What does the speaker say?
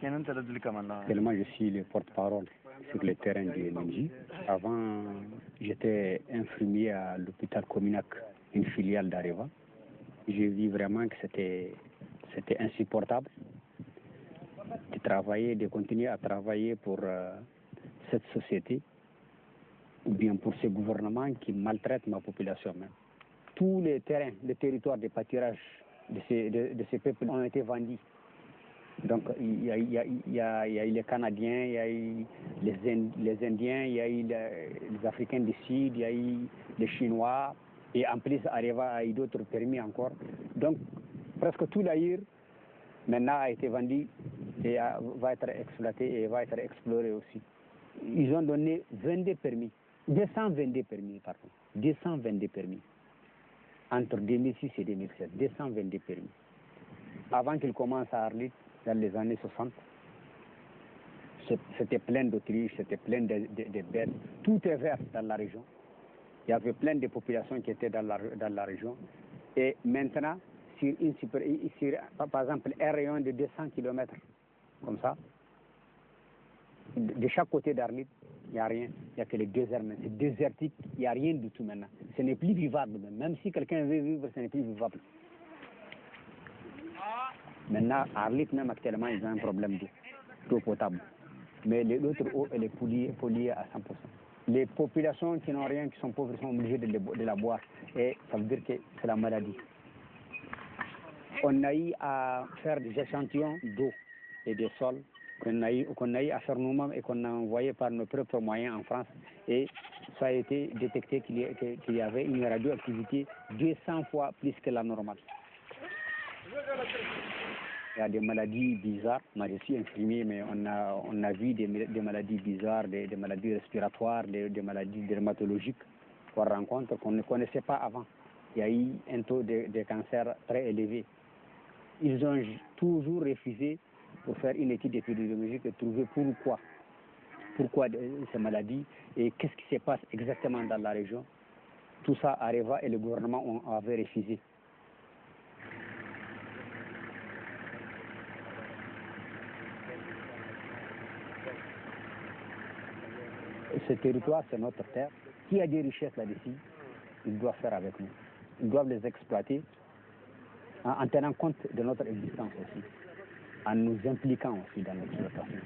Actuellement, je suis le porte-parole sur le terrain du NNJ. Avant, j'étais infirmier à l'hôpital Cominac, une filiale d'Areva. J'ai vu vraiment que c'était insupportable de continuer à travailler pour cette société ou bien pour ce gouvernement qui maltraite ma population même. Tous les terrains, les territoires de pâturage de ces peuples ont été vendus. Donc il y a eu les Canadiens, il y a eu les Indiens, il y a eu les Africains du Sud, il y a eu les Chinois, et en plus Areva a eu d'autres permis encore. Donc presque tout l'Aïr maintenant a été vendu et va être exploité et va être exploré aussi. Ils ont donné 22 permis, 222 permis, pardon, 222 permis. Entre 2006 et 2007, 222 permis. Avant qu'ils commencent à Arlit, dans les années 60, c'était plein d'autruches, c'était plein de bêtes. Tout est vert dans la région. Il y avait plein de populations qui étaient dans la région. Et maintenant, par exemple, un rayon de 200 km, comme ça, de chaque côté d'Arlit, il n'y a rien. Il n'y a que les déserts. C'est désertique, il n'y a rien du tout maintenant. Ce n'est plus vivable. Même si quelqu'un veut vivre, ce n'est plus vivable. Maintenant, à Arlit, même actuellement, ils ont un problème d'eau potable. Mais l'autre eau, elle est polluée à 100%. Les populations qui n'ont rien, qui sont pauvres, sont obligées de la boire. Et ça veut dire que c'est la maladie. On a eu à faire des échantillons d'eau et de sol qu'on a eu à faire nous-mêmes et qu'on a envoyé par nos propres moyens en France. Et ça a été détecté qu'il y avait une radioactivité 200 fois plus que la normale. Il y a des maladies bizarres. Moi, je suis infirmier, mais on a vu des maladies bizarres, des maladies respiratoires, des maladies dermatologiques qu'on rencontre, qu'on ne connaissait pas avant. Il y a eu un taux de cancer très élevé. Ils ont toujours refusé pour faire une étude épidémiologique et trouver pourquoi ces maladies et qu'est-ce qui se passe exactement dans la région. Tout ça Areva et le gouvernement avaient refusé. Ce territoire, c'est notre terre. Qui a des richesses là-dessus, ils doivent faire avec nous. Ils doivent les exploiter en tenant compte de notre existence aussi, en nous impliquant aussi dans l'exploitation.